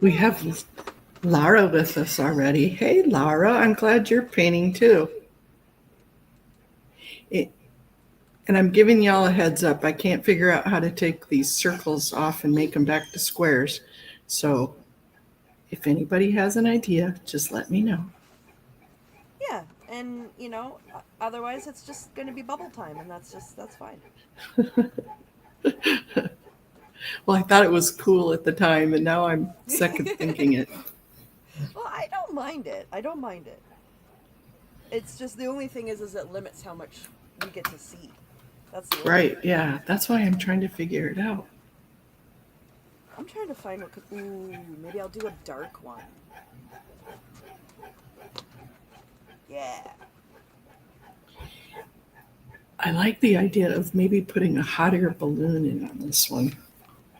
We have Lara with us already. Hey, Lara, I'm glad you're painting too. And I'm giving y'all a heads up. I can't figure out how to take these circles off and make them back to squares. So if anybody has an idea, just let me know. Yeah, and otherwise it's just going to be bubble time, and that's fine. Well, I thought it was cool at the time, and now I'm second thinking it. Well, I don't mind it. I don't mind it. It's just the only thing is it limits how much we get to see. That's the only Right, thing. yeah. That's why I'm trying to figure it out. I'm trying to find what could. Ooh, maybe I'll do a dark one. Yeah. I like the idea of maybe putting a hot air balloon in on this one.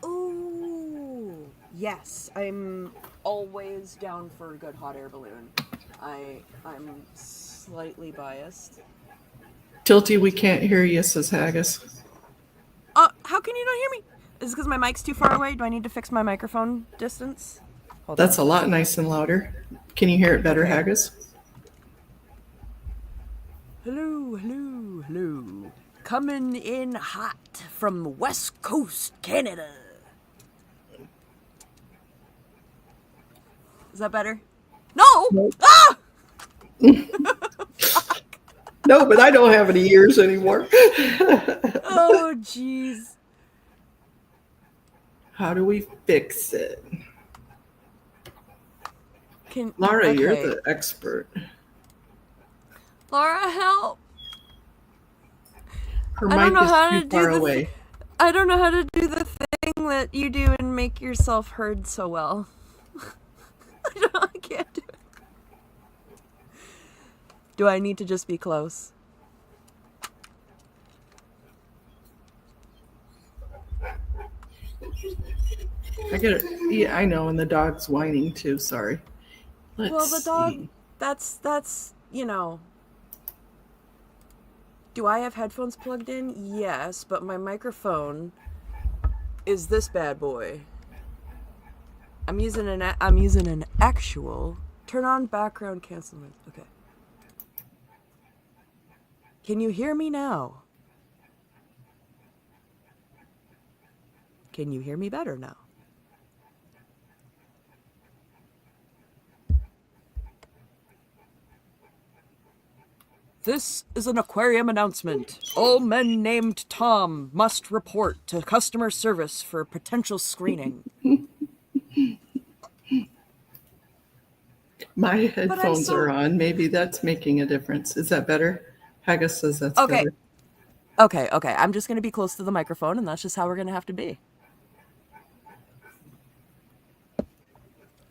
Ooh. Yes, I'm always down for a good hot air balloon. I'm slightly biased. Tilty, we can't hear you, says Haggis. How can you not hear me? Is it because my mic's too far away? Do I need to fix my microphone distance? Hold That's on. a lot nice and louder. Can you hear it better, Okay. Haggis? Hello, hello, hello. Coming in hot from West Coast, Canada. Is that better? No! Nope. Ah! No, but I don't have any ears anymore. Oh, jeez. How do we fix it? Laura, you're Okay. the expert. Laura, help. Her I don't mic know is how too to do far away. I don't know how to do the thing that you do and make yourself heard so well. I can't do it. Do I need to just be close? I get it. Yeah, I know, and the dog's whining too. Sorry. Let's Well, the dog, see. that's. Do I have headphones plugged in? Yes, but my microphone is this bad boy. I'm using an actual turn on background cancel. Okay. Can you hear me now? Can you hear me better now? This is an aquarium announcement. All men named Tom must report to customer service for potential screening. My But I'm headphones are so on. Maybe that's making a difference. Is that better? Haggis says that's okay. better. Okay. I'm just gonna be close to the microphone, and that's just how we're gonna have to be.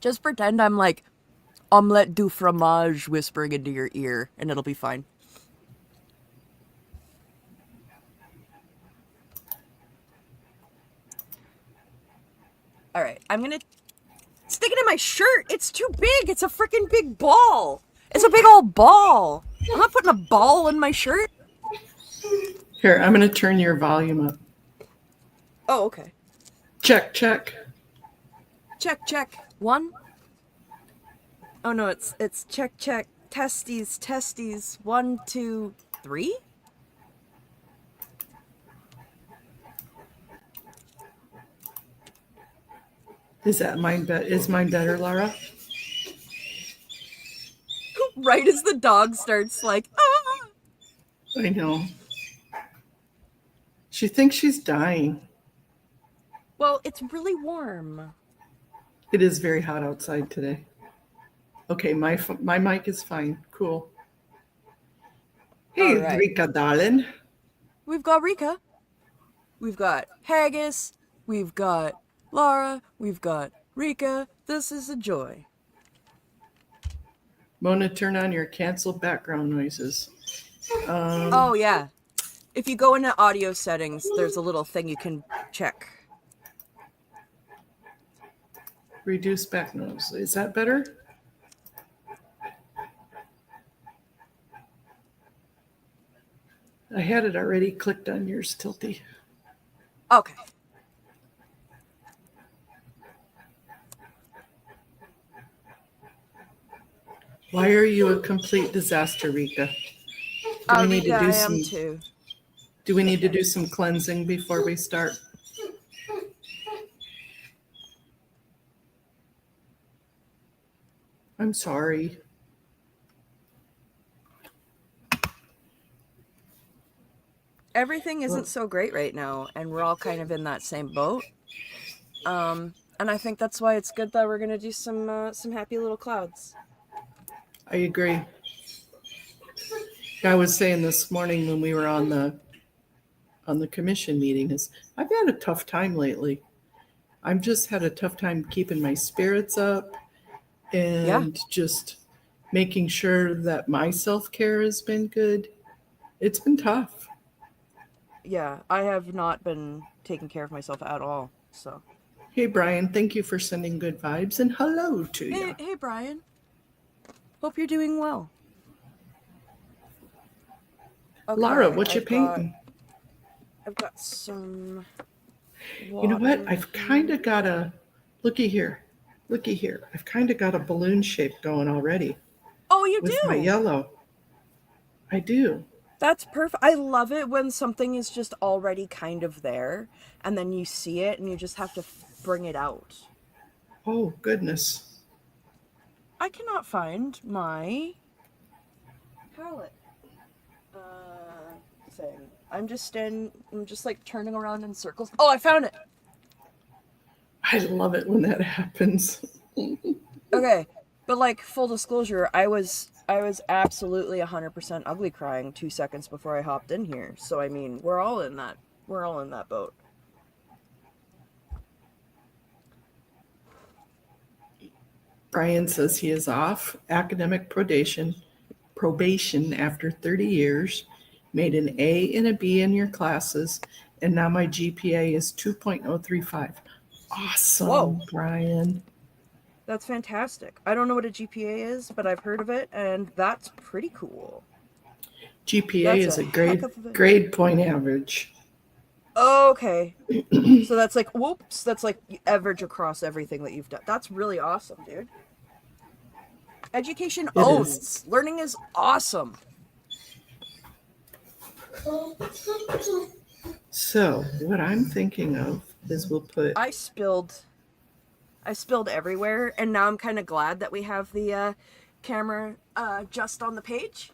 Just pretend I'm like omelette du fromage whispering into your ear, and it'll be fine. All right, I'm gonna stick it in my shirt. It's too big. It's a freaking big ball. It's a big old ball. I'm not putting a ball in my shirt. Here, I'm going to turn your volume up. Oh, okay. Check, check. Check. One. Oh no, it's check. Testes. 1, 2, 3. Is mine better, Laura? Right as the dog starts like, ah! I know. She thinks she's dying. Well, it's really warm. It is very hot outside today. Okay, my mic is fine. Cool. All Hey, right. Rika, darling. We've got Rika. We've got Haggis. We've got Laura. We've got Rika. This is a joy. Mona, turn on your cancel background noises. Oh, yeah. If you go into audio settings, there's a little thing you can check. Reduce back noise. Is that better? I had it already clicked on yours, Tilty. Okay. Why are you a complete disaster, Rika? Do we need Rika, to do I some? am too. Do we need to do some cleansing before we start? I'm sorry. Everything isn't so great right now, and we're all kind of in that same boat. And I think that's why it's good that we're gonna do some happy little clouds. I agree. I was saying this morning when we were on the commission meeting is I've had a tough time lately. I've just had a tough time keeping my spirits up and just making sure that my self-care has been good. It's been tough. Yeah, I have not been taking care of myself at all. So, Hey Brian, thank you for sending good vibes and hello to you. hey Brian. Hope you're doing well. Okay, Laura, what you painting? I've got some You know what? I've here. kind of got a looky here. Looky here. I've kind of got a balloon shape going already. Oh, you with do? my yellow. I do. That's perfect. I love it when something is just already kind of there and then you see it and you just have to bring it out. Oh, goodness. I cannot find my palette thing. I'm just like turning around in circles. Oh, I found it. I love it when that happens. Okay, but like full disclosure, I was absolutely 100% ugly crying 2 seconds before I hopped in here. So I mean, we're all in that boat. Brian says he is off academic probation after 30 years, made an A and a B in your classes, and now my GPA is 2.035. Awesome, Whoa. Brian. That's fantastic. I don't know what a GPA is, but I've heard of it, and that's pretty cool. GPA is a grade point average. Okay. So that's like, whoops, that's like average across everything that you've done. That's really awesome, dude. Education owns. Learning is awesome. So what I'm thinking of is we'll put... I spilled everywhere, and now I'm kind of glad that we have the camera just on the page.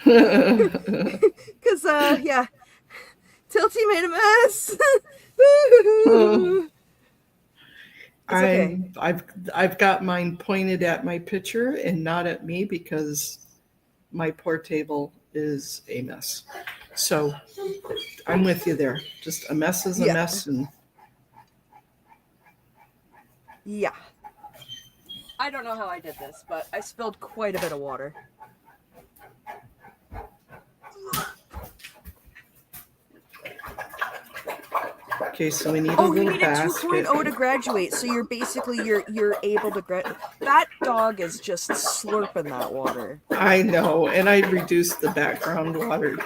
Because, yeah, Tilty made a mess. Okay. I've got mine pointed at my picture and not at me because my poor table is a mess. So I'm with you there. Just a mess is a mess. And yeah. I don't know how I did this, but I spilled quite a bit of water. Okay, so we need a little basket. You need a 2.0 to graduate, so you're basically you're able to graduate. That dog is just slurping that water. I know, and I reduced the background water.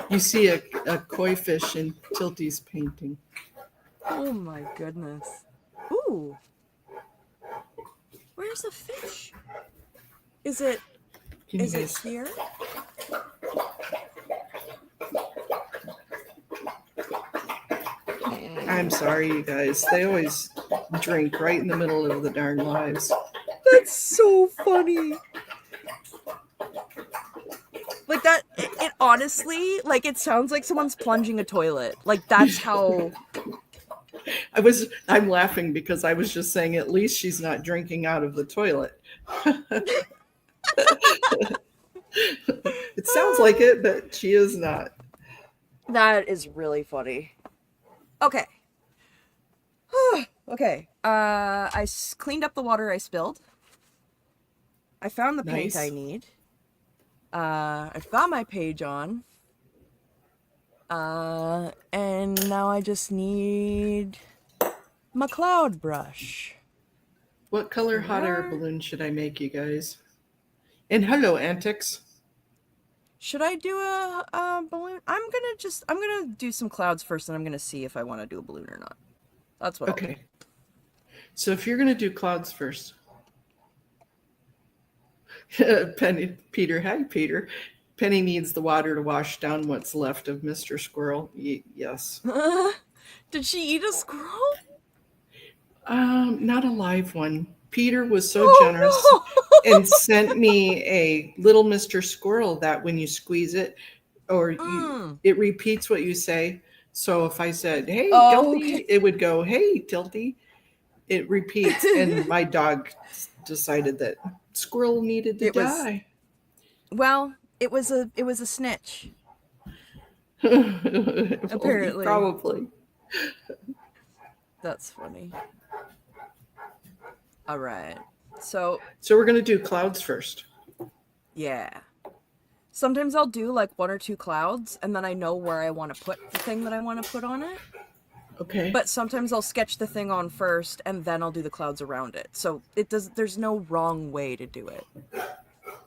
You see a koi fish in Tilty's painting. Oh my goodness. Ooh. Where's the fish? Is it here? I'm sorry, you guys. They always drink right in the middle of the darn lives. That's so funny. Like that, it honestly, like it sounds like someone's plunging a toilet. Like that's how... I'm laughing because I was just saying at least she's not drinking out of the toilet. It sounds like it, but she is not. That is really funny. Okay. Okay. I cleaned up the water I spilled. I found the paint I need. I've got my page on. And now I just need my cloud brush. What color hot air balloon should I make, you guys? And hello, Antics. Should I do a balloon? I'm gonna do some clouds first, and I'm gonna see if I want to do a balloon or not. That's what. Okay. So if you're gonna do clouds first, Peter, hi, Peter. Penny needs the water to wash down what's left of Mr. Squirrel. Yes. Did she eat a squirrel? Not a live one. Peter was so generous Oh and sent me a little Mr. Squirrel that when you squeeze it, or no! it repeats what you say. So if I said, "Hey, Oh, Tilty," okay. it would go, "Hey, Tilty." It repeats, and my dog decided that squirrel needed to It was die. well, it was a snitch, Well, apparently. probably. That's funny. All right. So, So we're gonna do clouds first. yeah. Sometimes I'll do like one or two clouds and then I know where I want to put the thing that I want to put on it. Okay. But sometimes I'll sketch the thing on first and then I'll do the clouds around it. So there's no wrong way to do it.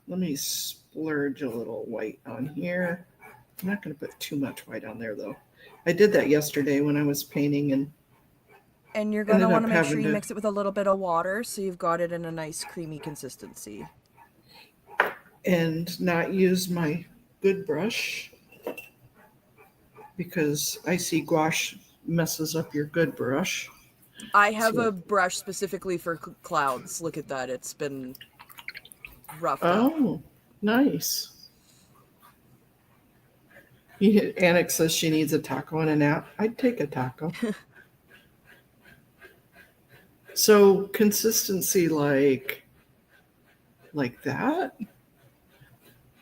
Let me splurge a little white on here. I'm not going to put too much white on there though. I did that yesterday when I was painting And you're going to ended want up to make sure having you to mix it with a little bit of water so you've got it in a nice creamy consistency. and not use my good brush because I see gouache messes up your good brush. I have So- a brush specifically for clouds. Look at that. It's been roughed up. Oh, nice. Annick says she needs a taco and a nap. I'd take a taco. So consistency like that?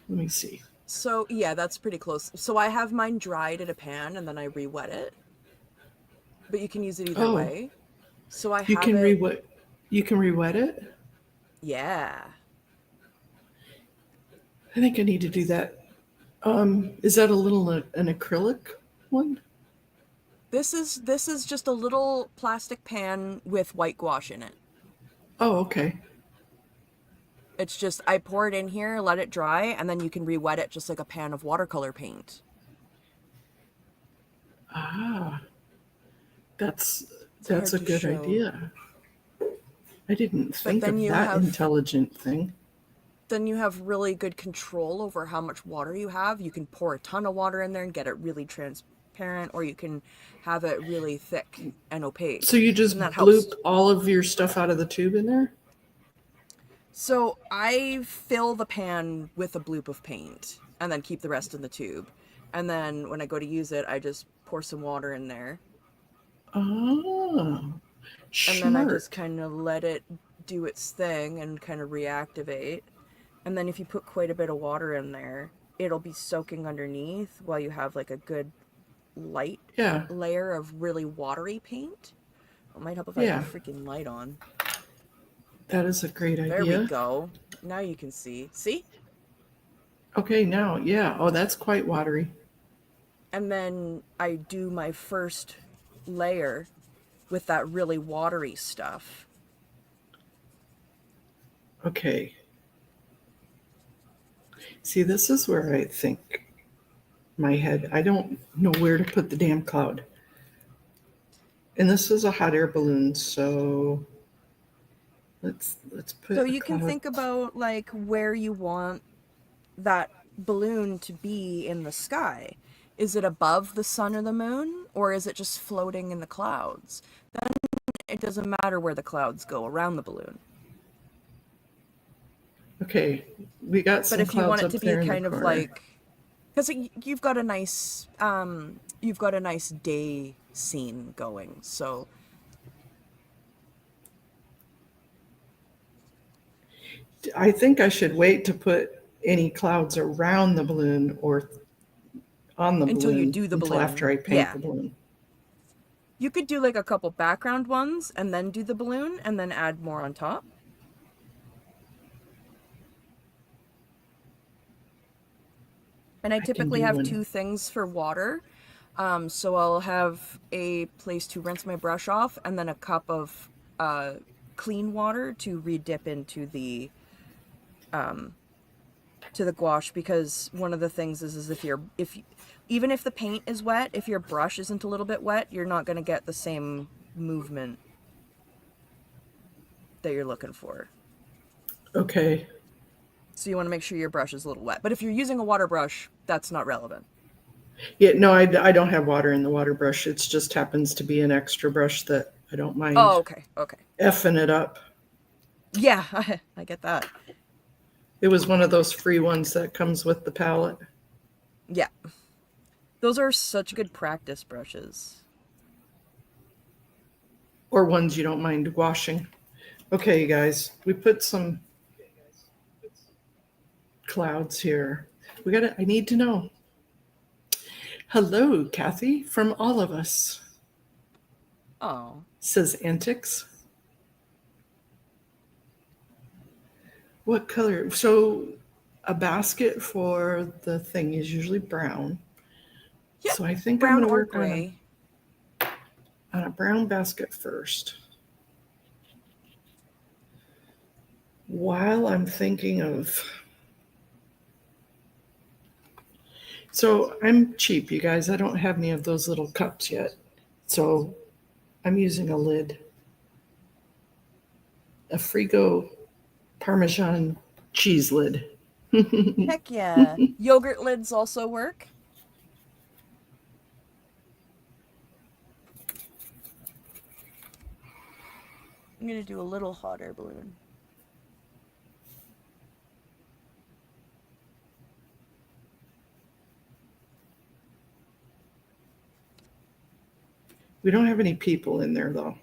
Let me see. So, yeah, that's pretty close. So I have mine dried in a pan and then I re-wet it. But you can use it either way. So I You have can it. you can re-wet it? Yeah. I think I need to do that. Is that a little an acrylic one? This is just a little plastic pan with white gouache in it. Oh, okay. It's just I pour it in here, let it dry, and then you can re-wet it just like a pan of watercolor paint. Ah, that's hard a to good show. idea. I didn't But think then of you that have intelligent thing. then you have really good control over how much water you have. You can pour a ton of water in there and get it really transparent, or you can have it really thick and opaque. So you just And that bloop helps. all of your stuff out of the tube in there? So I fill the pan with a bloop of paint and then keep the rest in the tube. And then when I go to use it, I just pour some water in there. Oh, And then I smart. just kind of let it do its thing and kind of reactivate. And then if you put quite a bit of water in there, it'll be soaking underneath while you have like a good light Yeah, layer of really watery paint. It might help if I yeah. have the freaking light on. That is a great There we idea. go. Now you can see. See? Okay, now, yeah. Oh, that's quite watery. And then I do my first layer with that really watery stuff. Okay. See, this is where I think my head, I don't know where to put the damn cloud. And this is a hot air balloon, so let's put So a you can cloud. think about like where you want that balloon to be in the sky. Is it above the sun or the moon, or is it just floating in the clouds? Then it doesn't matter where the clouds go around the balloon. Okay, we got some But if you clouds want it up to be there in kind the of corner. like, because you've got a nice day scene going, so I think I should wait to put any clouds around the balloon or on the until balloon you do the until balloon. after I paint Yeah. the balloon. You could do like a couple background ones and then do the balloon and then add more on top. And I can typically do have one. 2 things for water. So I'll have a place to rinse my brush off and then a cup of clean water to re-dip into the gouache, because one of the things is even if the paint is wet, if your brush isn't a little bit wet, you're not going to get the same movement that you're looking for. Okay. So you want to make sure your brush is a little wet. But if you're using a water brush, that's not relevant. Yeah, no, I don't have water in the water brush. It just happens to be an extra brush that I don't mind Oh, okay. Okay. effing it up. Yeah, I get that. It was one of those free ones that comes with the palette. Yeah. Those are such good practice brushes. Or ones you don't mind washing. Okay, you guys, we put some clouds here. I need to know. Hello, Kathy, from all of us, Oh. says Antics. What color? So a basket for the thing is usually brown. Yeah, So I think I'm brown going to or work gray. on a brown basket first. While I'm thinking of... So I'm cheap, you guys. I don't have any of those little cups yet. So I'm using a lid. A Frigo Parmesan cheese lid. Heck yeah. Yogurt lids also work. I'm going to do a little hot air balloon. We don't have any people in there, though.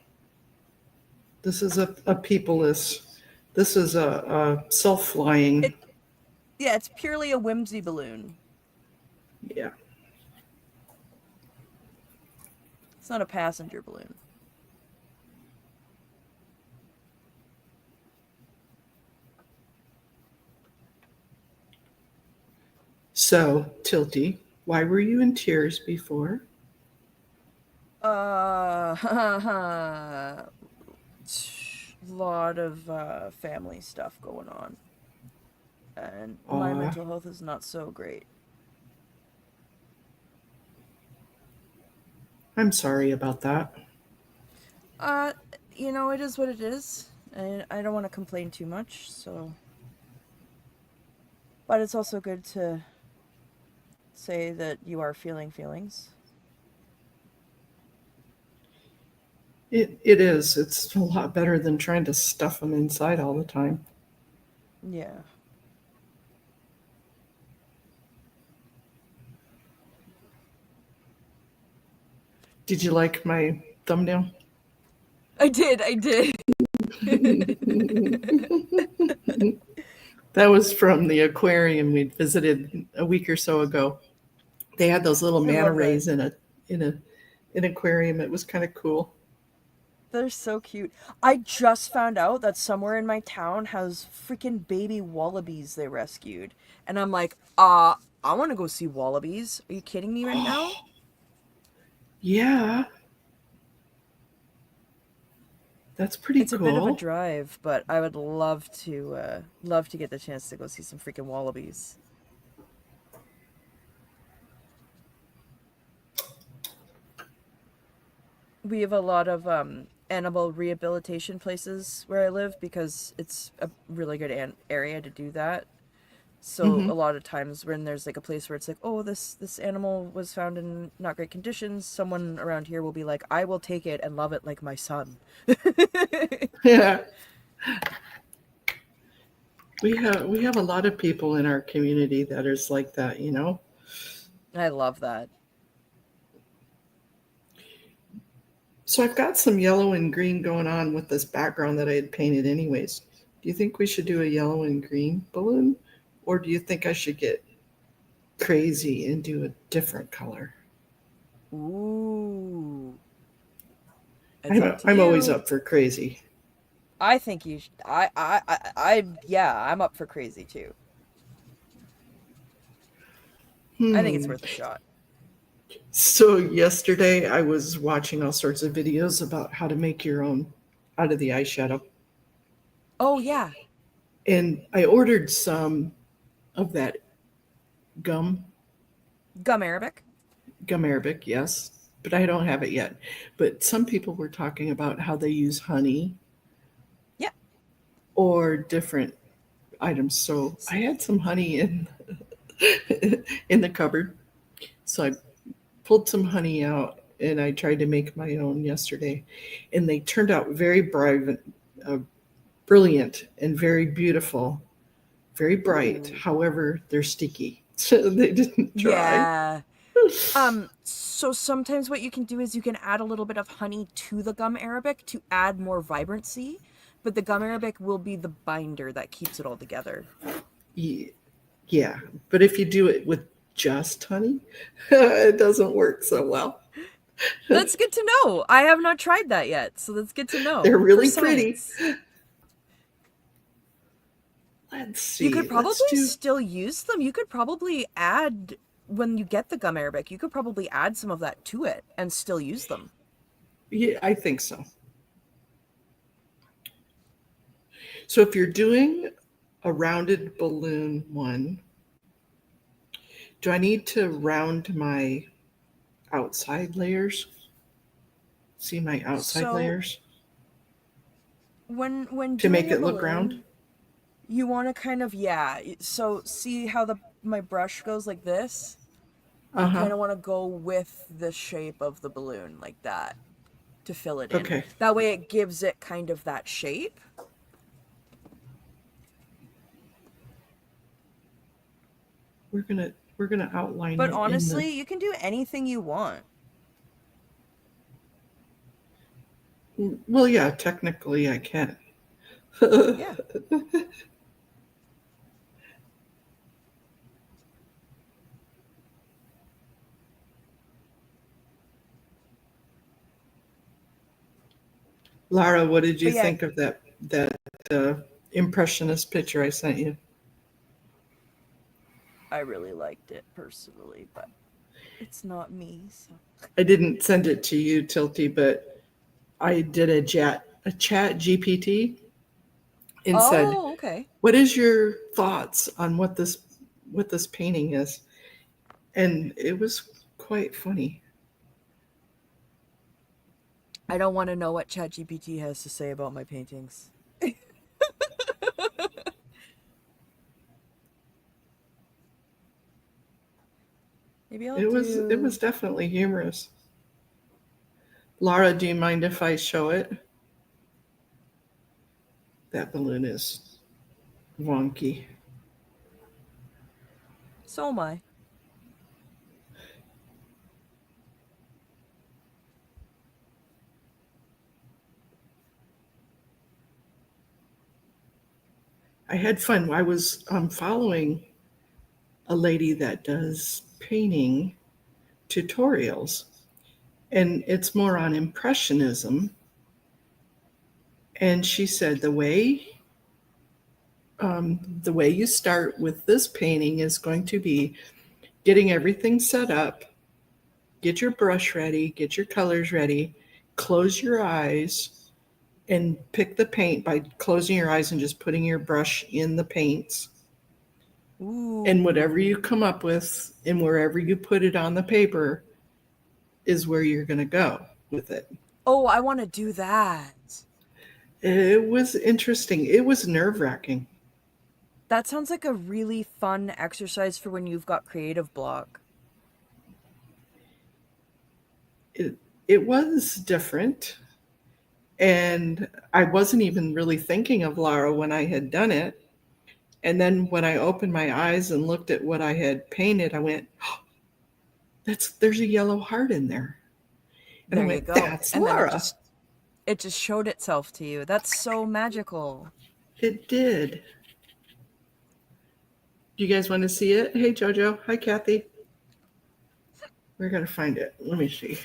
This is a peopleless. This is a self-flying. Yeah, it's purely a whimsy balloon. Yeah. It's not a passenger balloon. So, Tilty, why were you in tears before? Lot of family stuff going on. And my Aw, mental health is not so great. I'm sorry about that. You know, it is what it is. And I don't want to complain too much, so. But it's also good to say that you are feeling feelings. It is. It's a lot better than trying to stuff them inside all the time. Yeah. Did you like my thumbnail? I did. That was from the aquarium we visited a week or so ago. They had those little I manta love that. rays in an aquarium. It was kind of cool. They're so cute. I just found out that somewhere in my town has freaking baby wallabies they rescued. And I'm like, I want to go see wallabies. Are you kidding me right now? Yeah. That's pretty It's a bit of a cool. drive, but I would love to get the chance to go see some freaking wallabies. We have a lot of animal rehabilitation places where I live because it's a really good area to do that. So Hmm. a lot of times when there's like a place where it's like, oh, this animal was found in not great conditions, someone around here will be like, I will take it and love it like my son. Yeah. We have a lot of people in our community that is like that, you know. I love that. So I've got some yellow and green going on with this background that I had painted anyways. Do you think we should do a yellow and green balloon? Or do you think I should get crazy and do a different color? Ooh. It's up I'm, to I'm always you. up for crazy. I think you should. Yeah, I'm up for crazy too. I think it's Hmm. worth a shot. So yesterday I was watching all sorts of videos about how to make your own out of the eyeshadow. Oh, yeah. And I ordered some of that gum Gum Arabic. gum arabic, yes, but I don't have it yet. But some people were talking about how they use honey Yeah. or different items. So I had some honey in in the cupboard. So I pulled some honey out and I tried to make my own yesterday. And they turned out very uh, brilliant and very beautiful, very bright. Ooh. However, they're sticky. So they didn't dry. Yeah. So sometimes what you can do is you can add a little bit of honey to the gum arabic to add more vibrancy, but the gum arabic will be the binder that keeps it all together. Yeah. But if you do it with just honey, it doesn't work so well. That's good to know. I have not tried that yet, so that's good to know. They're For really pretty. science. Let's see. You could probably Let's do. still use them. You could probably add, when you get the gum arabic, you could probably add some of that to it and still use them. Yeah, I think so. So if you're doing a rounded balloon one, do I need to round my outside layers? See my outside So layers when to doing make a it look round? balloon, you want to kind of, yeah. So see how my brush goes like this? You Uh-huh. kind of want to go with the shape of the balloon like that to fill it in. Okay. That way it gives it kind of that shape. We're gonna outline But it in the. honestly, you can do anything you want. Well, yeah, technically I can. Yeah. Lara, what did you But yeah, think of that impressionist picture I sent you? I really liked it personally, but it's not me, so. I didn't send it to you, Tilty, but I did a chat GPT and said, Oh, okay. "What is your thoughts on what this painting is?" And it was quite funny. I don't want to know what ChatGPT has to say about my paintings. Maybe I'll It do. was definitely humorous. Lara, do you mind if I show it? That balloon is wonky. So am I. I had fun. I was following a lady that does painting tutorials, and it's more on impressionism. And she said the way you start with this painting is going to be getting everything set up, get your brush ready, get your colors ready, close your eyes, and pick the paint by closing your eyes and just putting your brush in the paints. And whatever you Ooh. come up with and wherever you put it on the paper is where you're going to go with it. Oh, I want to do that. It was interesting. It was nerve wracking. That sounds like a really fun exercise for when you've got creative block. It was different. And I wasn't even really thinking of Lara when I had done it. And then when I opened my eyes and looked at what I had painted, I went, oh, there's a yellow heart in there. And I There you went, go. that's And then Lara. it just showed itself to you. That's so magical. It did. Do you guys want to see it? Hey, Jojo. Hi, Kathy. We're going to find it. Let me see.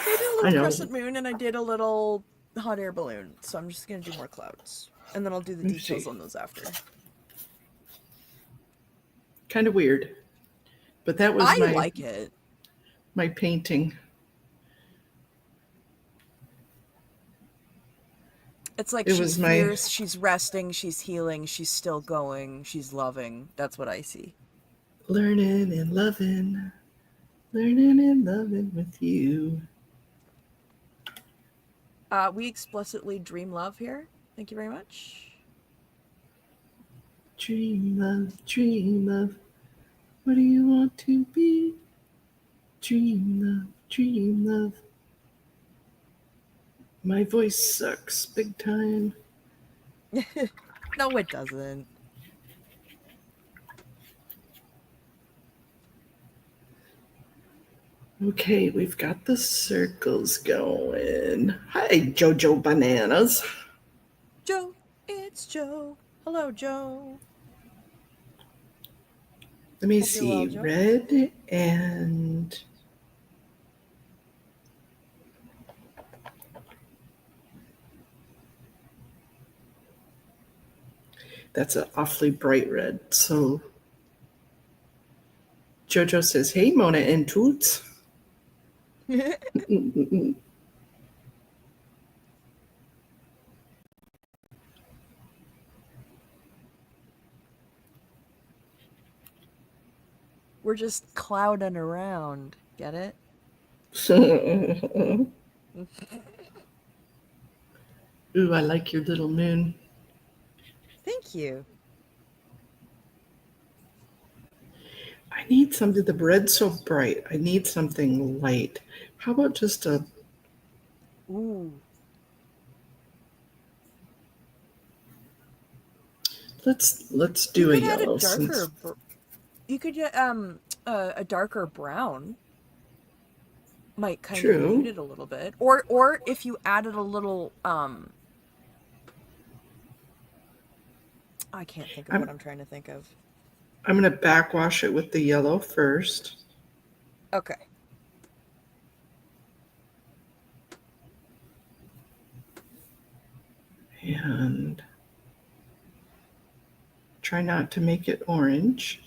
I did a I little know. crescent moon and I did a little hot air balloon. So I'm just going to do more clouds. And then I'll do the Let's details see. on those after. Kind of weird. But that was I like it. my painting. It's like It she's was my fierce, she's resting, she's healing, she's still going, she's loving. That's what I see. learning and loving with you. We explicitly dream love here. Thank you very much. Dream love. What do you want to be? Dream love. My voice sucks big time. No, it doesn't. Okay, we've got the circles going. Hi, Jojo Bananas. Joe, it's Joe. Hello, Joe. Let me Hope you're well, see. Joe. Red and that's an awfully bright red. So Jojo says, "Hey, Mona and Toots." We're just clouding around. Get it? Ooh, I like your little moon. Thank you. I need something. The red's so bright. I need something light. How about just a? Ooh. Let's You do a could add a yellow darker. since. You could get a darker brown. Might kind of True. mute it a little bit, or if you added a little I can't think of what I'm trying to think of. I'm gonna backwash it with the yellow first. Okay. And try not to make it orange.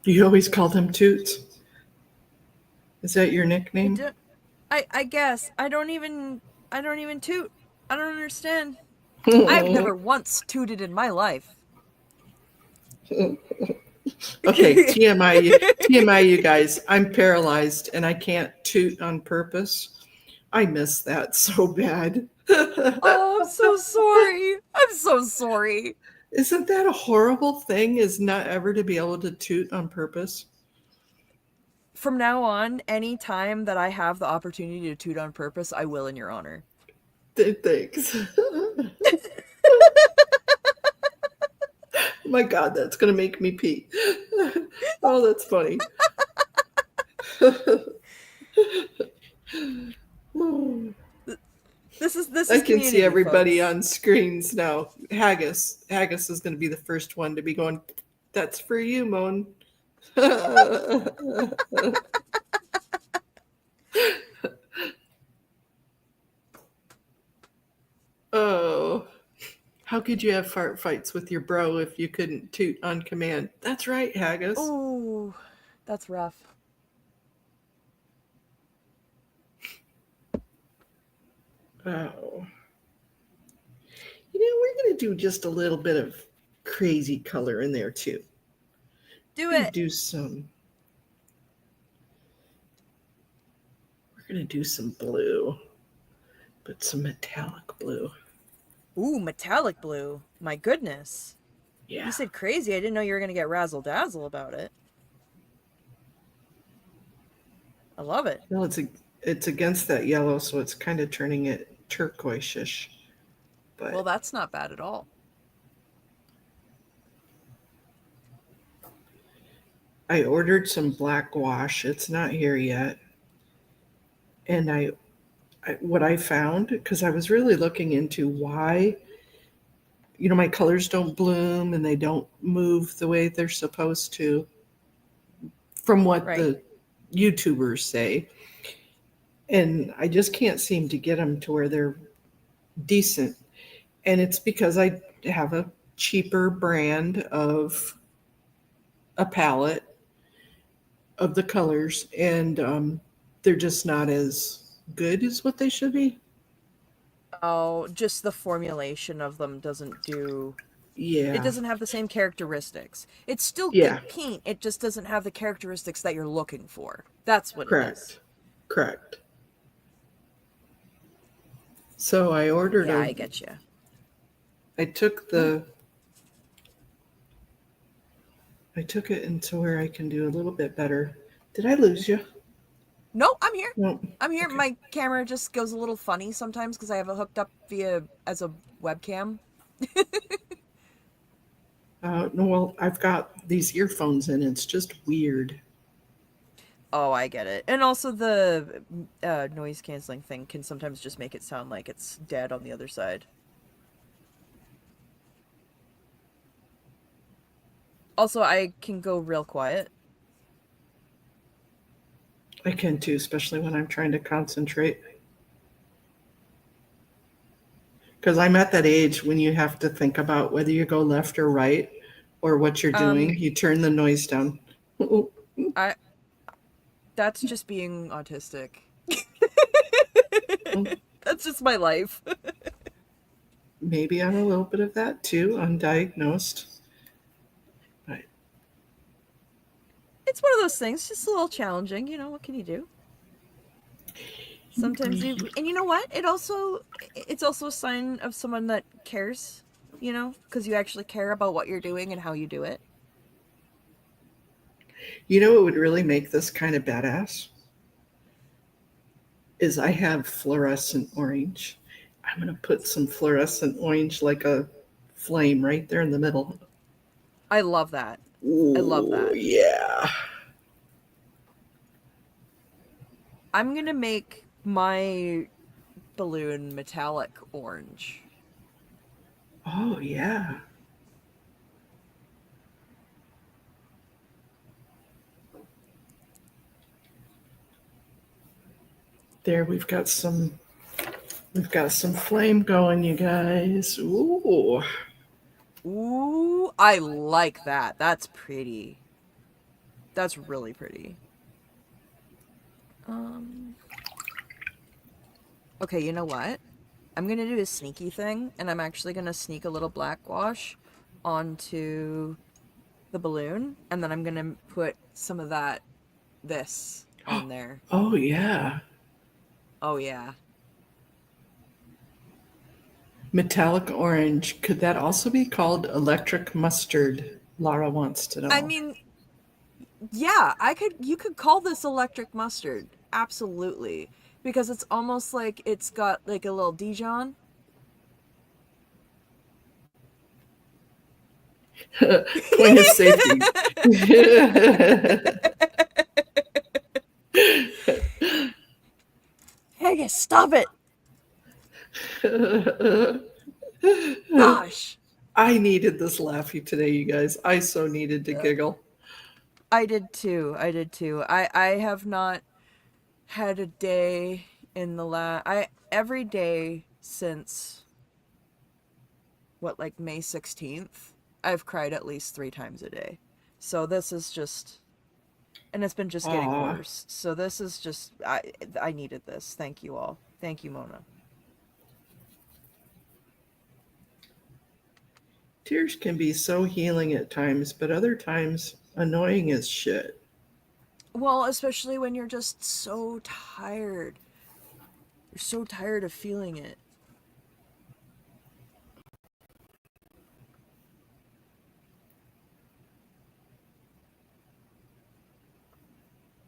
You always call them Toots. Is that your nickname? I guess I don't even toot. I don't understand. I've never once tooted in my life. Okay, TMI, you guys. I'm paralyzed and I can't toot on purpose. I miss that so bad. Oh, I'm so sorry. I'm so sorry. Isn't that a horrible thing? Is not ever to be able to toot on purpose? From now on, any time that I have the opportunity to toot on purpose, I will in your honor. Thanks. My God, that's gonna make me pee. Oh, that's funny. This is I can see community, everybody folks. on screens now. Haggis is going to be the first one to be going. That's for you, Moan. Oh, how could you have fart fights with your bro if you couldn't toot on command? That's right, Haggis. Ooh, that's rough. Oh. We're going to do just a little bit of crazy color in there too. Do We're going it. to do some. We're going to do some blue, but some metallic blue. Ooh, metallic blue. My goodness. Yeah. You said crazy. I didn't know you were going to get razzle dazzle about it. I love it. Well, it's against that yellow, so it's kind of turning it turquoise-ish. But Well, that's not bad at all. I ordered some black wash. It's not here yet. And what I found, because I was really looking into why, my colors don't bloom and they don't move the way they're supposed to, from what Right. the YouTubers say. And I just can't seem to get them to where they're decent. And it's because I have a cheaper brand of a palette of the colors, and they're just not as good as what they should be. Oh, just the formulation of them doesn't do It Yeah. doesn't have the same characteristics. It's still Yeah. good paint. It just doesn't have the characteristics that you're looking for. That's what it is. Correct. Correct. So I ordered Yeah, a. I get you. I took the. I took it into where I can do a little bit better. Did I lose you? No, I'm here. No. I'm here. Okay. My camera just goes a little funny sometimes because I have it hooked up via as a webcam. No, well, I've got these earphones in. It's just weird. Oh, I get it. And also the noise canceling thing can sometimes just make it sound like it's dead on the other side. Also, I can go real quiet. I can too, especially when I'm trying to concentrate. Because I'm at that age when you have to think about whether you go left or right or what you're doing. Um, You turn the noise down. I that's just being autistic. That's just my life. Maybe I'm a little bit of that too, undiagnosed. But It's one of those things, just a little challenging, you know, what can you do? Sometimes you and you know what? It's also a sign of someone that cares, you know, because you actually care about what you're doing and how you do it. you know what would really make this kind of badass? Is I have fluorescent orange. I'm going to put some fluorescent orange like a flame right there in the middle. I love that. I love Ooh, that. yeah. I'm gonna make my balloon metallic orange. Oh, yeah. There we've got some flame going, you guys. Ooh. Ooh, I like that. That's pretty. That's really pretty. Um. Okay, you know what? I'm gonna do a sneaky thing, and I'm actually gonna sneak a little black wash onto the balloon, and then I'm gonna put some of this on there. Oh, yeah. Oh yeah. Metallic orange. Could that also be called electric mustard? Lara wants to I know. mean, yeah, you could call this electric mustard. Absolutely. Because it's almost like it's got like a little Dijon. Point of safety. Hey, stop it. Gosh. I needed this laughy today, you guys. I so needed to giggle. I did too. I did too. I have not had a day in the I every day since what, like May 16th, I've cried at least 3 times a day. So this is just, and it's been just getting Aw. worse. So this is just, I needed this. Thank you all. Thank you, Mona. Tears can be so healing at times, but other times annoying as shit. Well, especially when you're just so tired. You're so tired of feeling it.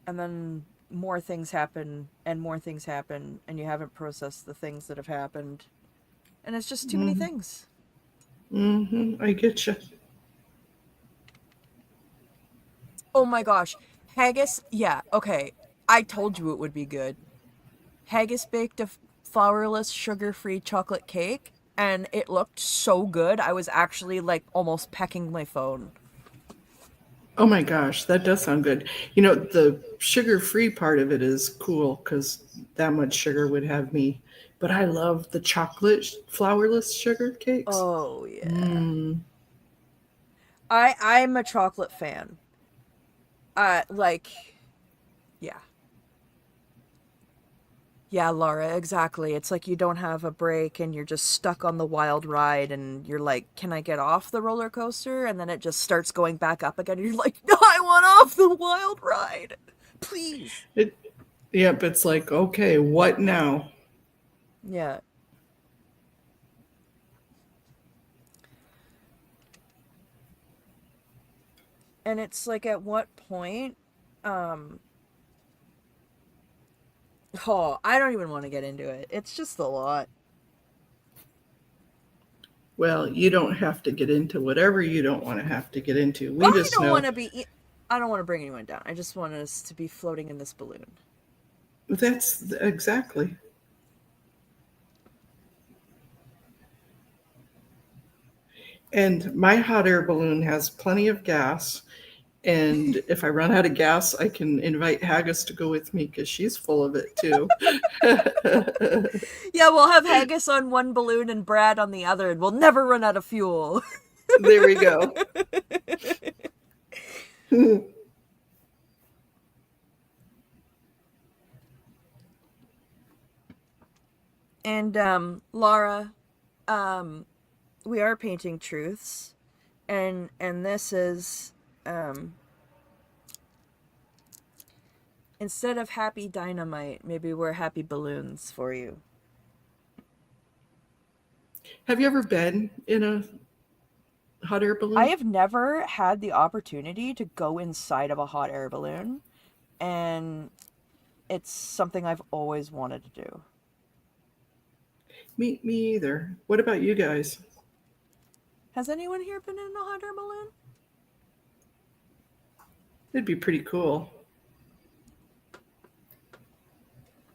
And then more things happen and more things happen, and you haven't processed the things that have happened. And it's just too many things. I get you. Oh my gosh. Haggis, yeah, okay. I told you it would be good. Haggis baked a flourless, sugar-free chocolate cake, and it looked so good. I was actually like almost pecking my phone. Oh my gosh, that does sound good. You know, the sugar-free part of it is cool because that much sugar would have me. But I love the chocolate flourless sugar cakes. Oh yeah. Mm. I'm a chocolate fan. Like, yeah. Yeah, Laura, exactly. It's like you don't have a break and you're just stuck on the wild ride and you're like, can I get off the roller coaster? And then it just starts going back up again. And you're like, no, I want off the wild ride. Please. It, yep, it's like, okay, what now? Yeah. And it's like, at what point, um, oh, I don't even want to get into it. It's just a lot. Well, you don't have to get into whatever you don't want to have to get into. We I just don't want know to be, I don't want to bring anyone down. I just want us to be floating in this balloon. that's exactly. And my hot air balloon has plenty of gas. And if I run out of gas, I can invite Haggis to go with me because she's full of it too. Yeah, we'll have Haggis on one balloon and Brad on the other, and we'll never run out of fuel. There we go. And Laura, we are painting truths, and this is instead of happy dynamite, maybe we're happy balloons for you. Have you ever been in a hot air balloon? I have never had the opportunity to go inside of a hot air balloon, and it's something I've always wanted to do. Me either. What about you guys? Has anyone here been in a hot air balloon? It'd be pretty cool.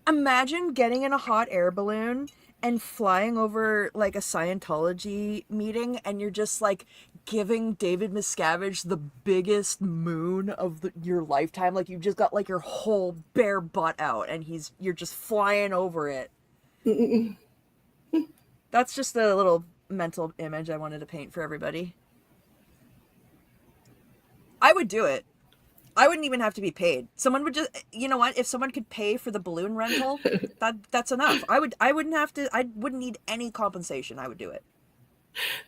Imagine getting in a hot air balloon and flying over like a Scientology meeting, and you're just like giving David Miscavige the biggest moon of your lifetime. Like you've just got like your whole bare butt out, and you're just flying over it. That's just a little mental image I wanted to paint for everybody. I would do it. I wouldn't even have to be paid. Someone would just, you know what? If someone could pay for the balloon rental, that's enough. I wouldn't need any compensation. I would do it.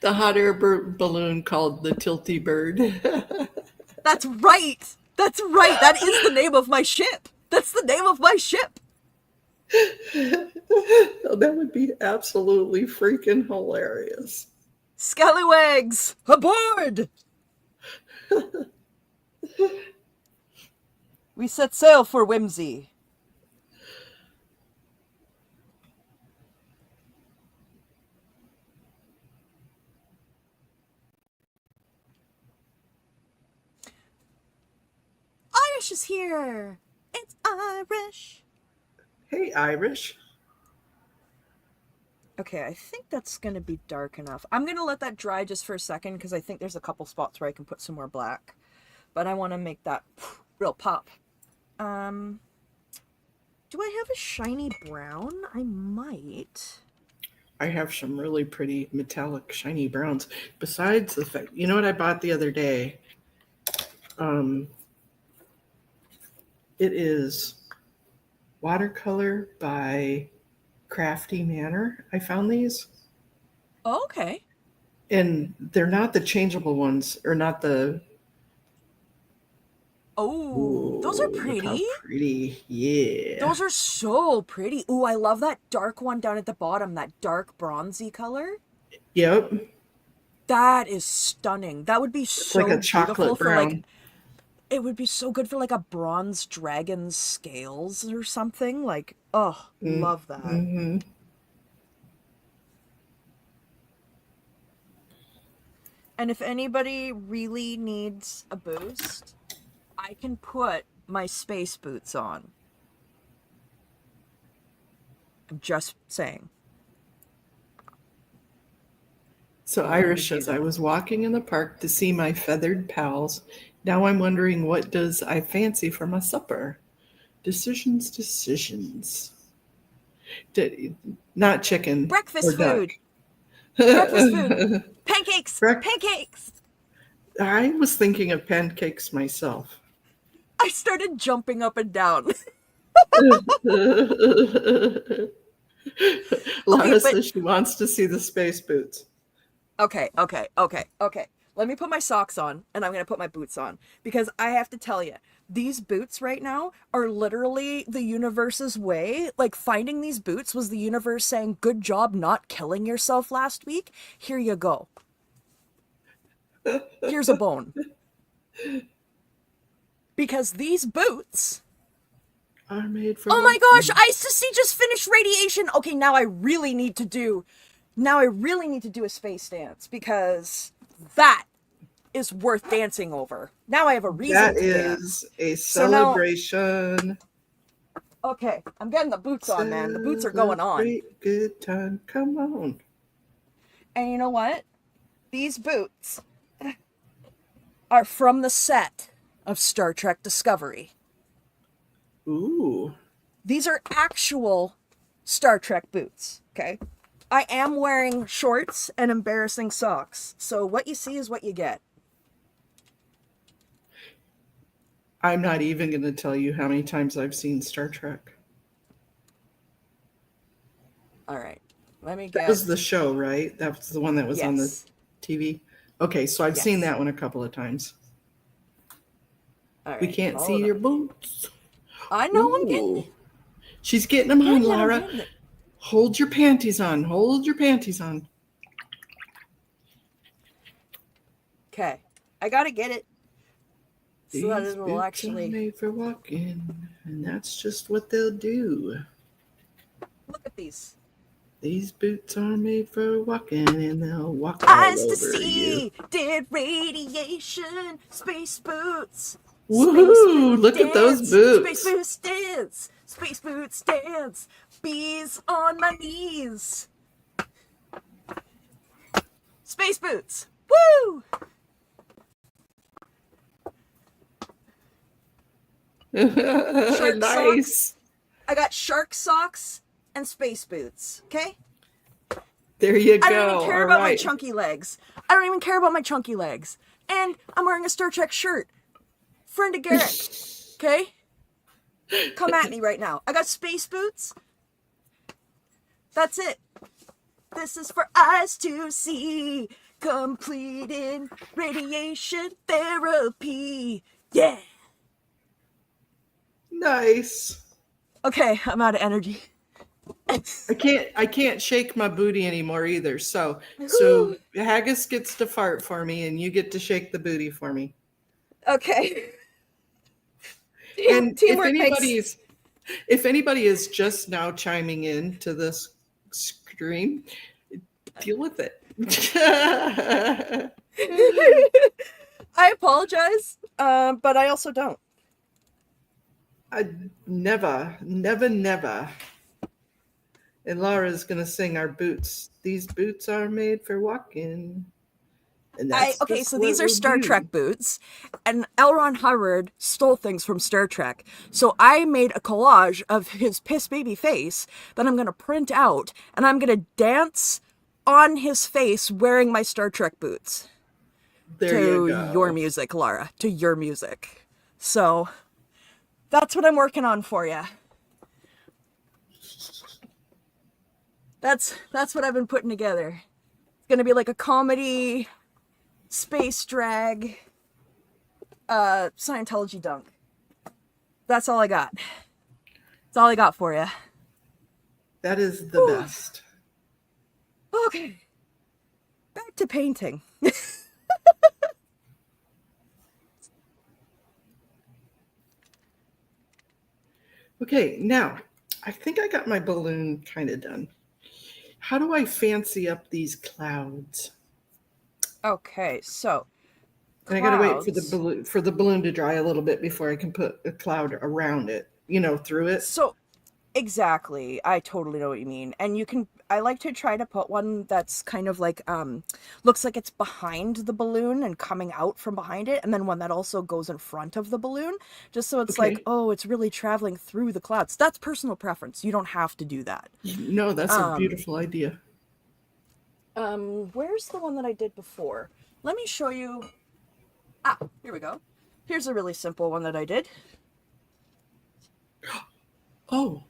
The hot air balloon called the Tilty Bird. That's right. That's right. That is the name of my ship. That's the name of my ship. Oh, that would be absolutely freaking hilarious. Scallywags, aboard! We set sail for whimsy. Irish is here. It's Irish. Hey, Irish. Okay, I think that's going to be dark enough. I'm going to let that dry just for a second because I think there's a couple spots where I can put some more black. But I want to make that real pop. Do I have a shiny brown? I might. I have some really pretty metallic shiny browns. Besides the fact, you know what I bought the other day? It is watercolor by Crafty Manor. I found these. Oh, okay. And they're not the changeable ones, or not the... Oh, those are Look pretty. how pretty. Yeah. Those are so pretty. Ooh, I love that dark one down at the bottom, that dark bronzy color. Yep. That is stunning. That would be so like a chocolate beautiful for brown. like, it would be so good for like a bronze dragon's scales or something. Like, oh, love that. Mm-hmm. And if anybody really needs a boost, I can put my space boots on. I'm just saying. So Irish says, I was walking in the park to see my feathered pals. Now I'm wondering, what does I fancy for my supper? Decisions. Not chicken. Breakfast or duck. food. Breakfast food. Pancakes. Pancakes. I was thinking of pancakes myself. I started jumping up and down. Laura but says she wants to see the space boots. okay. Let me put my socks on and I'm going to put my boots on because I have to tell you, these boots right now are literally the universe's way. Like, finding these boots was the universe saying, good job not killing yourself last week. Here you go. Here's a bone. Because these boots Are made for Oh my walking. gosh, ICC just finished radiation. Okay, now I really need to do a space dance because that is worth dancing over. Now I have a reason That to is dance. a So now, celebration. okay, I'm getting the boots on, man. The boots are going on. Celebrate good time. Come on. And you know what? These boots are from the set of Star Trek Discovery. Ooh. These are actual Star Trek boots, okay? I am wearing shorts and embarrassing socks, so what you see is what you get. I'm not even going to tell you how many times I've seen Star Trek. All right, let me That get. was the show, right? That was the one that was on the Yes. TV. Okay, so I've seen Yes. that one a couple of times. All right. We can't see Hold your on. boots. I know I'm getting Ooh. it. She's getting them on, I'm Laura. getting it. Hold your panties on. Hold your panties on. Okay, I gotta get it. So that These it will boots are actually made for walking, and that's just what they'll do. look at these. These boots are made for walking, and they'll walk all Eyes to over you. see, did radiation, space boots. Space Woohoo! boots Look at those dance, space boots. boots dance, space boots dance, bees on my knees. Space boots, woo! Shark socks. Nice. I got shark socks and space boots, okay? There you I don't even go. care All about my right. chunky legs. I don't even care about my chunky legs. And I'm wearing a Star Trek shirt. Friend of Garrick, okay? Come at me right now. I got space boots. That's it. This is for eyes to see. Completed radiation therapy. Yeah. Nice. Okay, I'm out of energy. I can't shake my booty anymore either. So Haggis gets to fart for me and you get to shake the booty for me. Okay. And Teamwork makes. if anybody is just now chiming in to this stream, deal with it. I apologize, but I also don't. I never, never, never. And Laura's gonna sing our boots. These boots are made for walking. And that's Okay, just so what these are we'll Star do. Trek boots, and L. Ron Hubbard stole things from Star Trek. So I made a collage of his piss baby face that I'm gonna print out, and I'm gonna dance on his face wearing my Star Trek boots. There you To your go. music, Lara. To your music. So that's what I'm working on for you. That's what I've been putting together. It's gonna be like a comedy, space drag, Scientology dunk. That's all I got. That's all I got for you. That is the best. Okay. Back to painting. Okay, now I think I got my balloon kind of done. How do I fancy up these clouds? Okay, so And I got to wait clouds. for the balloon to dry a little bit before I can put a cloud around it. You know, through it. So exactly. I totally know what you mean. And I like to try to put one that's kind of like looks like it's behind the balloon and coming out from behind it, and then one that also goes in front of the balloon, just so it's like, Okay. oh, it's really traveling through the clouds. That's personal preference. You don't have to do that. No, that's a beautiful idea. Where's the one that I did before? Let me show you. Ah, here we go. Here's a really simple one that I did. Oh,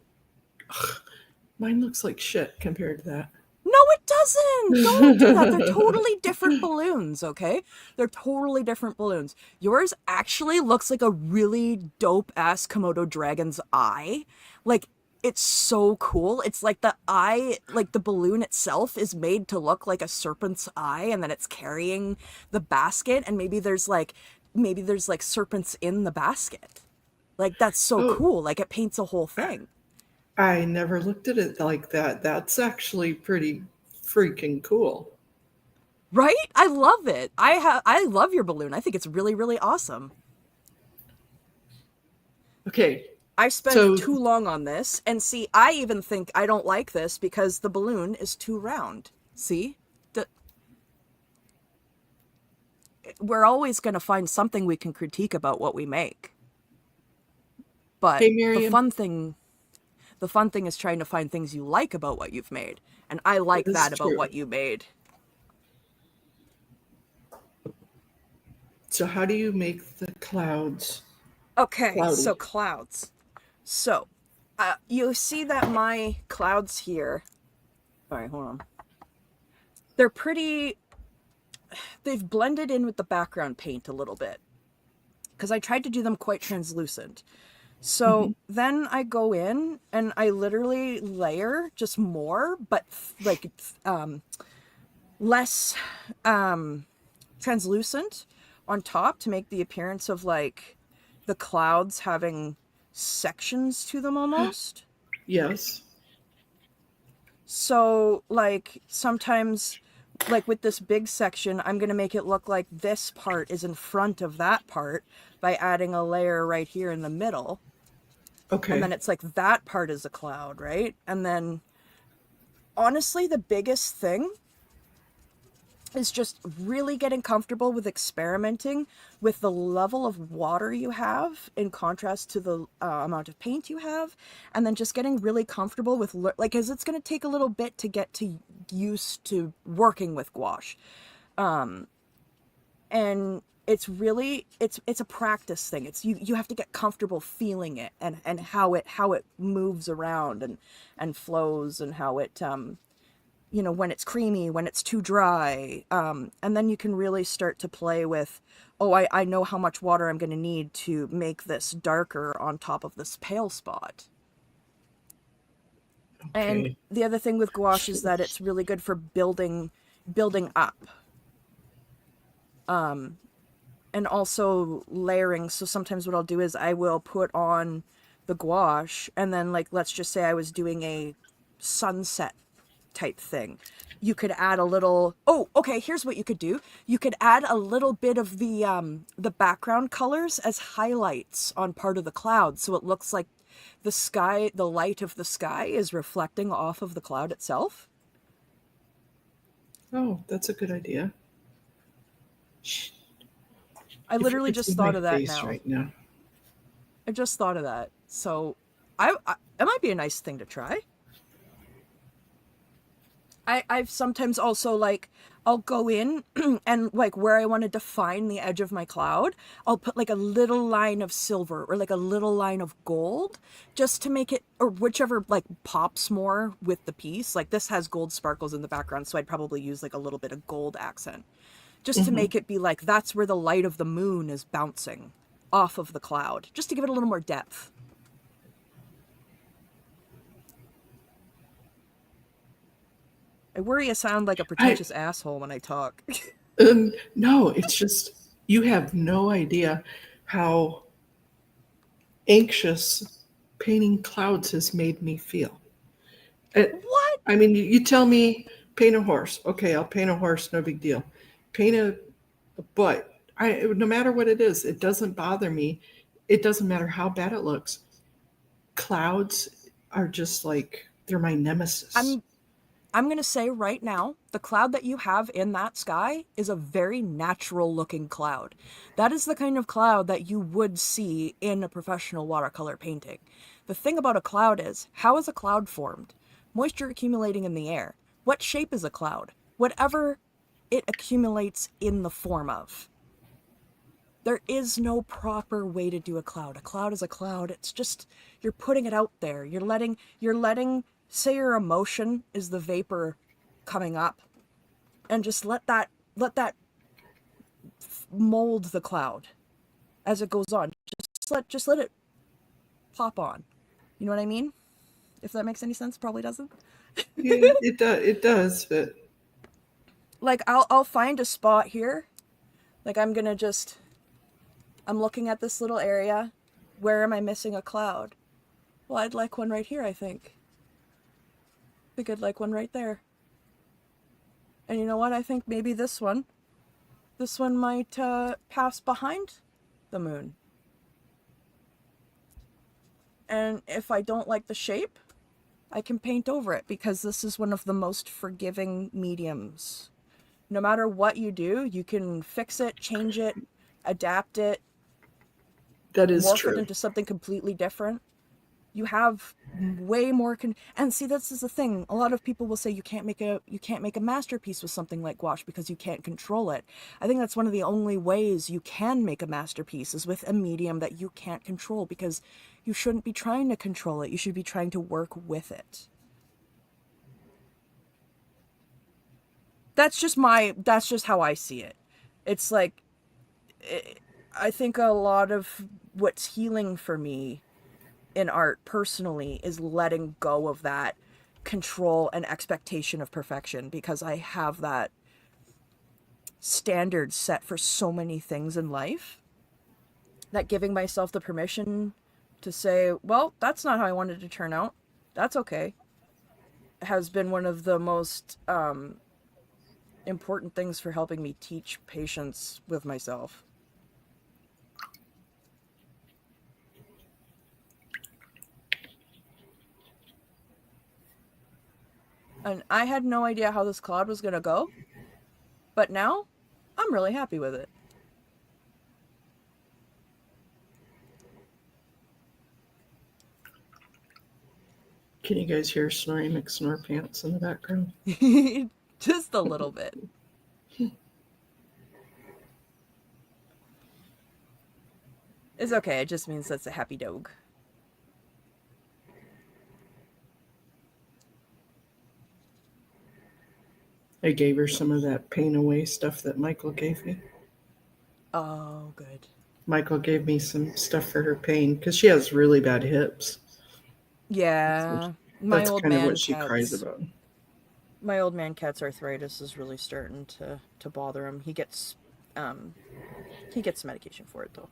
mine looks like shit compared to that. No, it doesn't. Don't do that. They're totally different balloons, okay? They're totally different balloons. Yours actually looks like a really dope-ass Komodo dragon's eye. Like, it's so cool. It's like the eye, like the balloon itself is made to look like a serpent's eye, and then it's carrying the basket, and maybe there's like serpents in the basket. Like, that's so Oh, cool. Like, it paints a whole thing. I never looked at it like that. That's actually pretty freaking cool. Right? I love it. I love your balloon. I think it's really, really awesome. Okay, I spent so too long on this, and see, I even think I don't like this because the balloon is too round. See? The, we're always going to find something we can critique about what we make. But hey, Miriam, the fun thing is trying to find things you like about what you've made. And I like that is that about true. what you made. So, how do you make the clouds Okay, so cloudy? clouds. So, you see that my clouds here. All right, hold on. They're pretty. They've blended in with the background paint a little bit because I tried to do them quite translucent. Hmm. So then I go in and I literally layer just more, but like less translucent on top to make the appearance of like the clouds having sections to them almost. Yes. So like sometimes like with this big section, I'm going to make it look like this part is in front of that part by adding a layer right here in the middle. And then Okay. it's like that part is a cloud, right? And then honestly, the biggest thing is just really getting comfortable with experimenting with the level of water you have in contrast to the amount of paint you have, and then just getting really comfortable with like, because it's going to take a little bit to get to used to working with gouache, and it's a practice thing. It's you have to get comfortable feeling it and how it moves around and flows, and how it when it's creamy, when it's too dry. And then you can really start to play with, oh, I know how much water I'm going to need to make this darker on top of this pale spot. And Okay. the other thing with gouache is that it's really good for building up, and also layering. So sometimes what I'll do is I will put on the gouache, and then like let's just say I was doing a sunset type thing. You could add a little, oh, okay, here's what you could do. You could add a little bit of the background colors as highlights on part of the cloud, so it looks like the sky, the light of the sky is reflecting off of the cloud itself. Oh, that's a good idea. I If you literally could see just my thought of that face now. right now. I just thought of that. So I it might be a nice thing to try. I've sometimes also like I'll go in and like where I want to define the edge of my cloud, I'll put like a little line of silver or like a little line of gold just to make it, or whichever like pops more with the piece. Like this has gold sparkles in the background, so I'd probably use like a little bit of gold accent just to Hmm. make it be like that's where the light of the moon is bouncing off of the cloud, just to give it a little more depth. I worry I sound like a I pretentious asshole when I talk. no, it's just you have no idea how anxious painting clouds has made me feel. It, What? I mean, you tell me paint a horse. Okay, I'll paint a horse, no big deal. Paint a butt. No matter what it is, it doesn't bother me. It doesn't matter how bad it looks. Clouds are just like they're my nemesis. I'm I'm going to say right now, the cloud that you have in that sky is a very natural looking cloud. That is the kind of cloud that you would see in a professional watercolor painting. The thing about a cloud is, how is a cloud formed? Moisture accumulating in the air. What shape is a cloud? Whatever it accumulates in the form of. There is no proper way to do a cloud. A cloud is a cloud. It's just, you're putting it out there. You're letting, say your emotion is the vapor coming up, and just let that mold the cloud as it goes on. Just let it pop on. You know what I mean? If that makes any sense. Probably doesn't. Yeah, it does, but Like, I'll find a spot here. Like, I'm looking at this little area. Where am I missing a cloud? Well, I'd like one right here, I think. I think I'd like one right there. And you know what? I think maybe this one might pass behind the moon. And if I don't like the shape, I can paint over it, because this is one of the most forgiving mediums. No matter what you do, you can fix it, change it, adapt it, that is morph true. it into something completely different. You have way more and see, this is the thing. A lot of people will say you can't make a masterpiece with something like gouache because you can't control it. I think that's one of the only ways you can make a masterpiece is with a medium that you can't control, because you shouldn't be trying to control it. You should be trying to work with it. That's just how I see it. It's like, I think a lot of what's healing for me in art personally is letting go of that control and expectation of perfection, because I have that standard set for so many things in life, that giving myself the permission to say, well, that's not how I wanted to turn out. That's okay. Has been one of the most important things for helping me teach patience with myself. And I had no idea how this cloud was going to go, but now I'm really happy with it. Can you guys hear Snorri McSnorpants in the background? Just a little bit. It's okay. It just means that's a happy dog. I gave her some of that paint away stuff that Michael gave me. Oh, good. Michael gave me some stuff for her pain because she has really bad hips. Yeah. That's kind of what she cries about. My old man cat's arthritis is really starting to bother him. He gets medication for it though.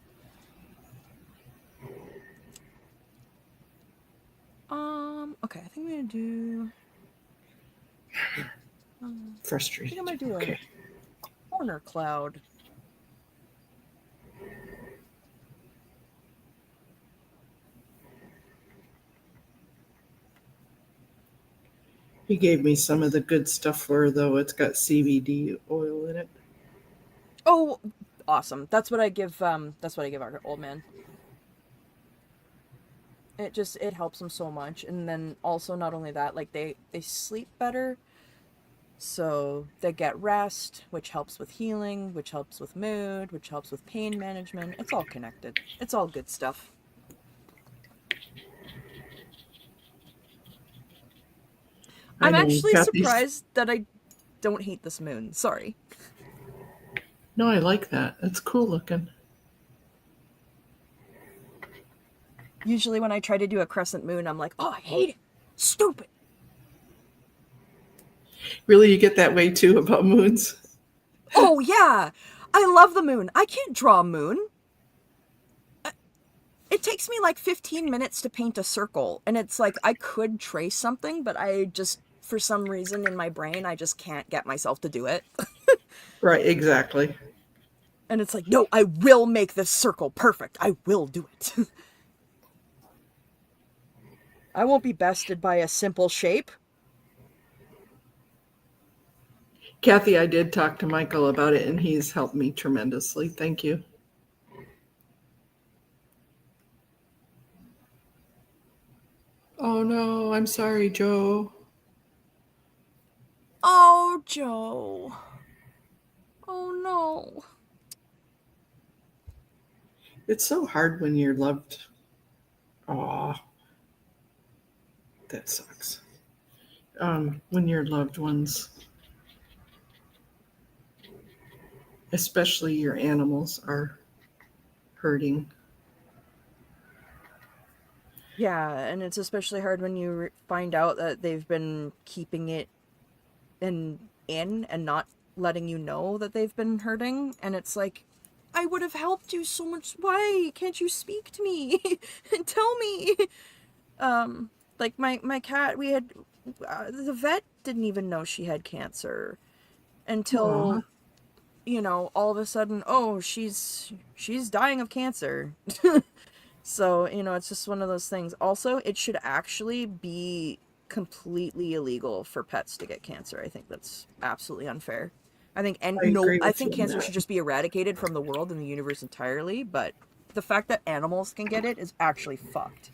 Okay, I think I'm gonna do frustrated. I think I'm gonna do a corner cloud. He gave me some of the good stuff for her, though. It's got CBD oil in it. Oh, awesome! That's what I give. That's what I give our old man. It helps them so much, and then also not only that, like they sleep better, so they get rest, which helps with healing, which helps with mood, which helps with pain management. It's all connected. It's all good stuff. I'm actually surprised that I don't hate this moon. Sorry. No, I like that. It's cool looking. Usually when I try to do a crescent moon, I'm like, oh, I hate it. Stupid. Really, you get that way too about moons? Oh, yeah. I love the moon. I can't draw a moon. It takes me like 15 minutes to paint a circle. And it's like, I could trace something, but I just, for some reason in my brain, I just can't get myself to do it. Right, exactly. And it's like, no, I will make this circle perfect. I will do it. I won't be bested by a simple shape. Kathy, I did talk to Michael about it, and he's helped me tremendously. Thank you. Oh, no, I'm sorry, Joe. Oh, Joe. Oh, no. It's so hard when you're loved. Aw, that sucks. When your loved ones, especially your animals, are hurting. Yeah, and it's especially hard when you find out that they've been keeping it in and not letting you know that they've been hurting, and it's like, I would have helped you so much. Why can't you speak to me and tell me? Like my cat, we had the vet didn't even know she had cancer Aw, until, all of a sudden, oh, she's dying of cancer. So, it's just one of those things. Also, it should actually be completely illegal for pets to get cancer. I think that's absolutely unfair. I think and I no, agree I with think you on cancer should that. just be eradicated from the world and the universe entirely, but the fact that animals can get it is actually fucked.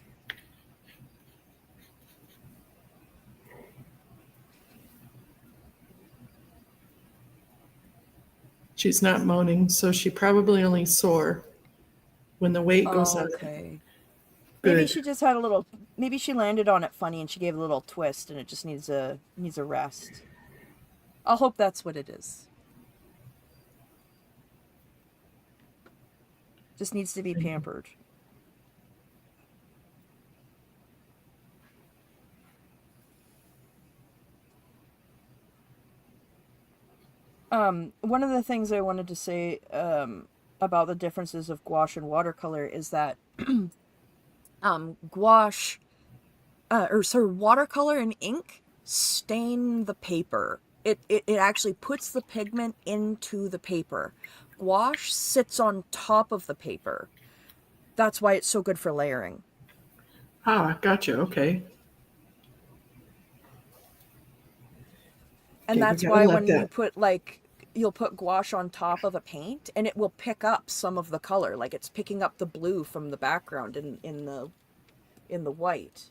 She's not moaning, so she probably only sore when the weight goes on it. Okay. Maybe Good. she just had a little maybe she landed on it funny and she gave a little twist and it just needs a rest. I'll hope that's what it is. Just needs to be pampered. One of the things I wanted to say about the differences of gouache and watercolor is that gouache watercolor and ink stain the paper. It actually puts the pigment into the paper. Gouache sits on top of the paper. That's why it's so good for layering. Ah, gotcha. Okay. And Okay, we that's gotta why let when you that. put you'll put gouache on top of a paint and it will pick up some of the color, like it's picking up the blue from the background in the white.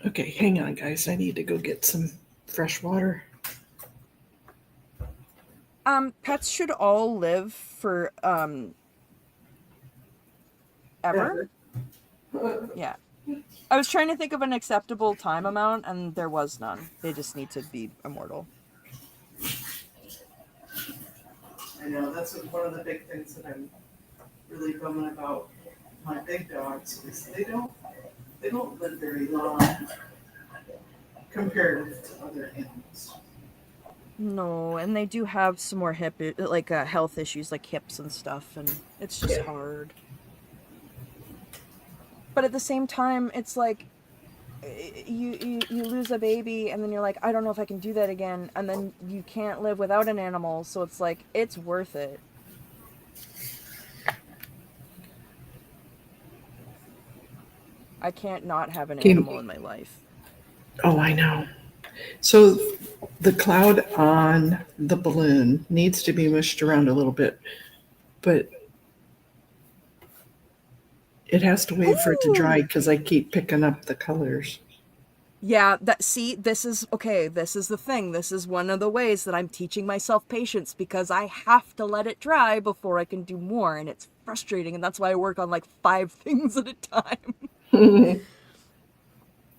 Okay, hang on, guys. I need to go get some fresh water. Pets should all live for ever. Ever. Yeah. I was trying to think of an acceptable time amount and there was none. They just need to be immortal. I know that's one of the big things that I'm really bumming about my big dogs is they don't live very long compared to other animals. No, and they do have some more health issues like hips and stuff and it's just Yeah. hard. But at the same time, it's like you lose a baby and then you're like, I don't know if I can do that again, and then you can't live without an animal, so it's like it's worth it. I can't not have an animal Okay. in my life. Oh, I know. So the cloud on the balloon needs to be mushed around a little bit, but it has to wait for it to dry Ooh! because I keep picking up the colors. Yeah, this is okay, this is the thing. This is one of the ways that I'm teaching myself patience because I have to let it dry before I can do more, and it's frustrating, and that's why I work on like 5 things at a time. Because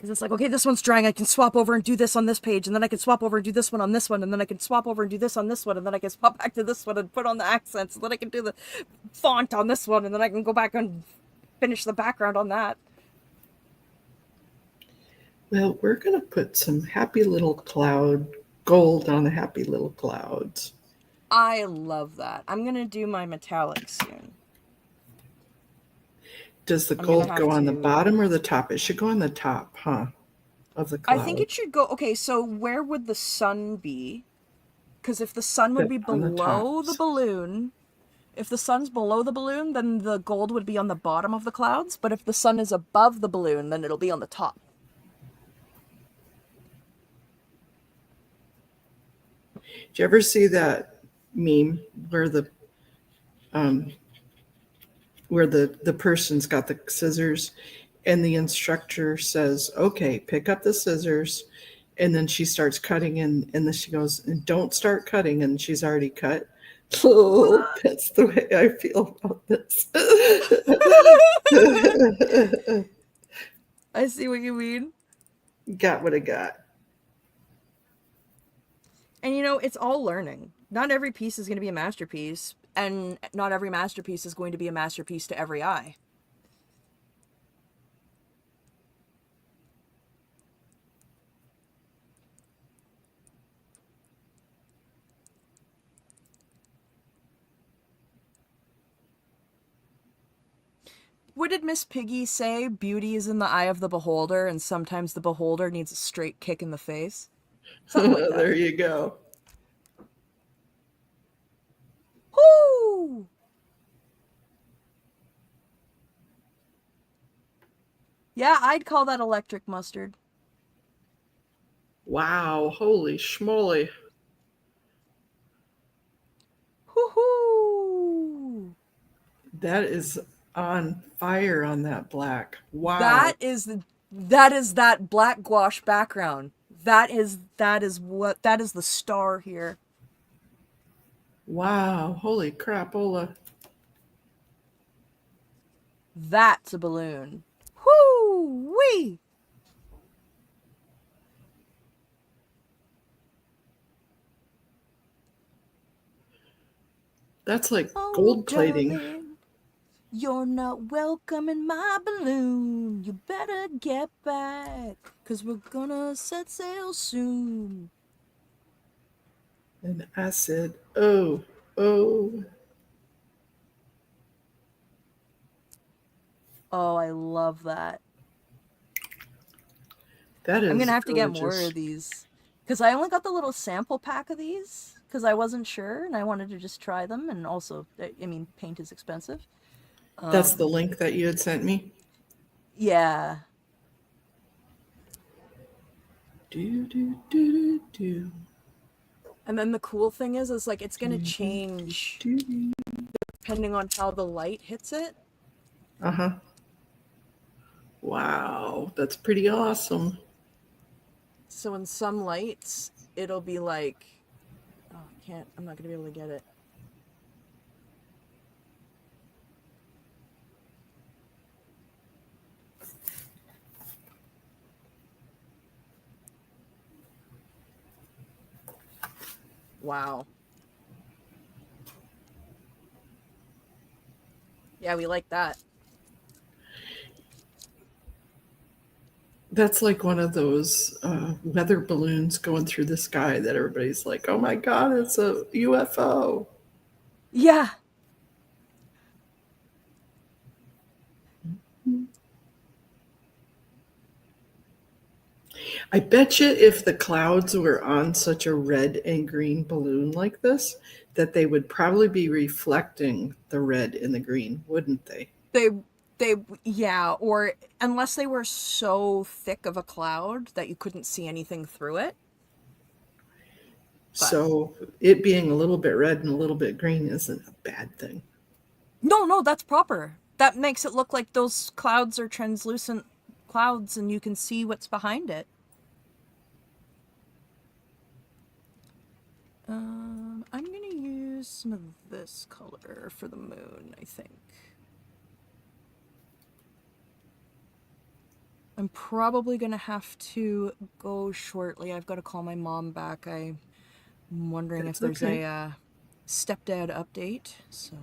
it's like, okay, this one's drying. I can swap over and do this on this page, and then I can swap over and do this one on this one, and then I can swap over and do this on this one, and then I can swap back to this one and put on the accents, and then I can do the font on this one, and then I can go back and finish the background on that. Well, we're going to put some happy little cloud gold on the happy little clouds. I love that. I'm going to do my metallic soon. Does the I'm going to gold have go on the to... bottom or the top? It should go on the top, huh? Of the I think cloud. it should go... Okay, so where would the sun be? Because if the sun would be On the below the tops. balloon... If the sun's below the balloon, then the gold would be on the bottom of the clouds. But if the sun is above the balloon, then it'll be on the top. Did you ever see that meme where um, the person's got the scissors and the instructor says, okay, pick up the scissors And then she starts cutting, and then she goes, and don't start cutting, and she's already cut. Oh, that's the way I feel about this. I see what you mean. Got what I got. And you know, it's all learning. Not every piece is going to be a masterpiece, and not every masterpiece is going to be a masterpiece to every eye. What did Miss Piggy say? Beauty is in the eye of the beholder, and sometimes the beholder needs a straight kick in the face. Something like that. There you go. Whoo! Yeah, I'd call that electric mustard. Wow, holy schmoly. Woohoo! That is on fire on that black. Wow. That is that black gouache background. That is the star here. Wow, holy crapola. That's a balloon. Whoo wee! That's like gold plating. Darling, you're not welcome in my balloon. You better get back, 'cause we're gonna set sail soon. And I said, oh, oh. Oh, I love that. That is I'm gonna have to get gorgeous. more of these, because I only got the little sample pack of these because I wasn't sure and I wanted to just try them. And also, I mean, paint is expensive. That's the link that you had sent me? Yeah. Do. And then the cool thing is like it's gonna change depending on how the light hits it. Uh-huh. Wow, that's pretty awesome. So in some lights, it'll be like, oh, I'm not gonna be able to get it. Wow. Yeah, we like that. That's like one of those weather balloons going through the sky that everybody's like, oh my God, it's a UFO. Yeah. I bet you if the clouds were on such a red and green balloon like this, that they would probably be reflecting the red and the green, wouldn't they? Yeah, or unless they were so thick of a cloud that you couldn't see anything through it. So it being a little bit red and a little bit green isn't a bad thing. No, that's proper. That makes it look like those clouds are translucent clouds and you can see what's behind it. I'm gonna use some of this color for the moon, I think. I'm probably gonna have to go shortly. I've got to call my mom back. I'm wondering That's if there's okay. a stepdad update. So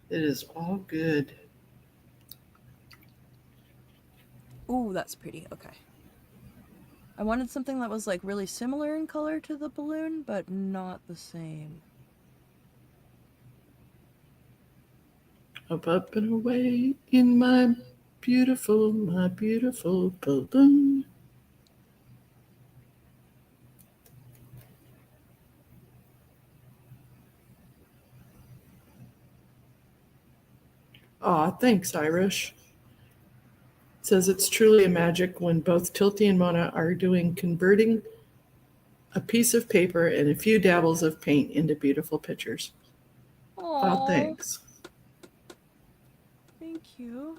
It is all good. ooh, that's pretty. Okay. I wanted something that was like really similar in color to the balloon, but not the same. Up and away in my beautiful balloon. Aw, thanks, Irish. It says it's truly a magic when both Tilty and Mona are doing converting a piece of paper and a few dabbles of paint into beautiful pictures. Aww, Thanks. thank you.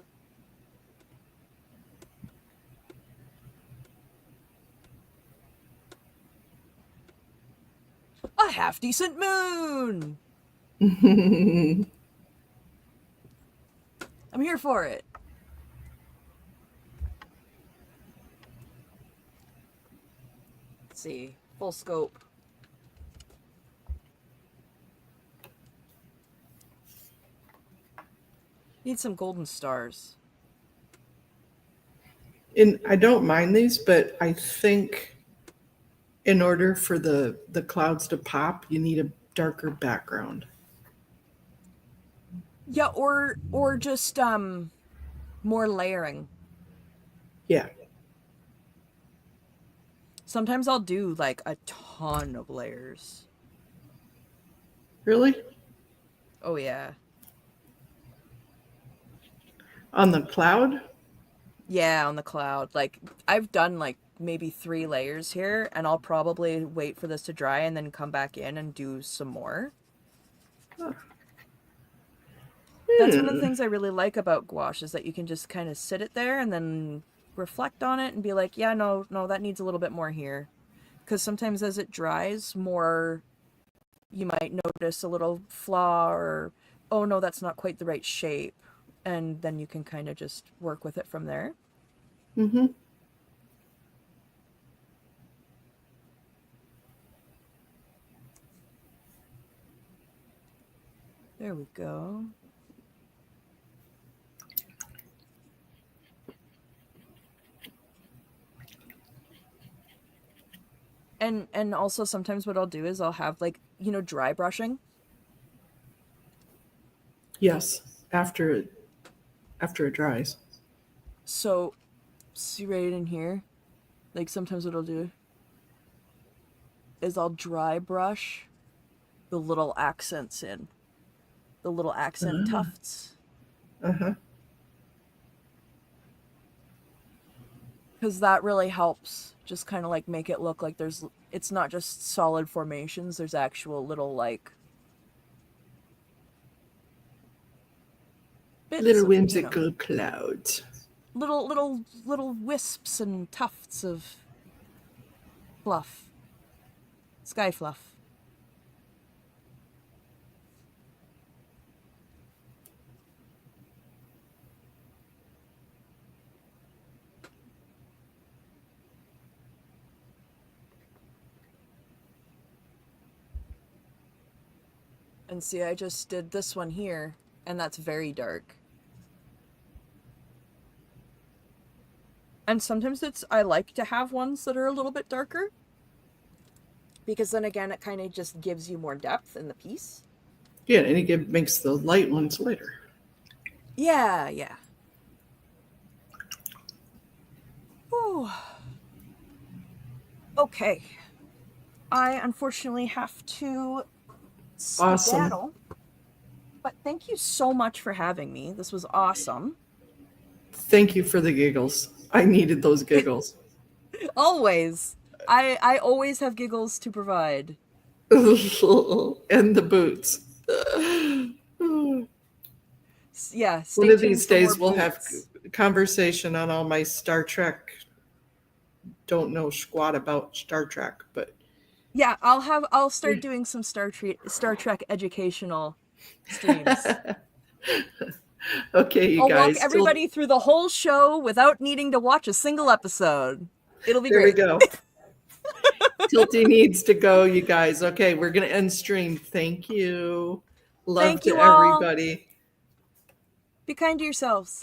A half-decent moon! I'm here for it. Let's see. Full scope. Need some golden stars. And I don't mind these, but I think in order for the clouds to pop, you need a darker background. Yeah, or just more layering. Yeah. Sometimes I'll do like a ton of layers. Really? Oh yeah. On the cloud? Yeah, on the cloud. Like I've done like maybe 3 layers here, and I'll probably wait for this to dry and then come back in and do some more. Huh. That's one of the things I really like about gouache, is that you can just kind of sit it there and then reflect on it and be like, yeah, no, that needs a little bit more here. Because sometimes as it dries more, you might notice a little flaw, or, oh no, that's not quite the right shape. And then you can kind of just work with it from there. Mm-hmm. There we go. And also sometimes what I'll do is I'll have like, dry brushing. Yes, after it dries. So, see right in here, like sometimes what I'll do is I'll dry brush the little accents in, the little accent tufts. Uh-huh. Because that really helps just kind of like make it look like it's not just solid formations, there's actual little like bits Little of, whimsical clouds. little wisps and tufts of fluff. Sky fluff. And see, I just did this one here, and that's very dark. And sometimes I like to have ones that are a little bit darker, because then again, it kind of just gives you more depth in the piece. Yeah, and it makes the light ones lighter. Yeah. Ooh. Okay. I unfortunately have to skedaddle. But thank you so much for having me. This was awesome. Thank you for the giggles. I needed those giggles. Always. I always have giggles to provide. And the boots. Yeah. One of these days we'll have conversation on all my Star Trek. Don't know squat about Star Trek, but yeah, I'll start doing some Star Trek educational streams. Okay, you I'll guys. walk everybody through the whole show without needing to watch a single episode. It'll be great. There we go. Tilty needs to go, you guys. Okay, we're going to end stream. Thank you. Love Thank you to all. everybody. Be kind to yourselves.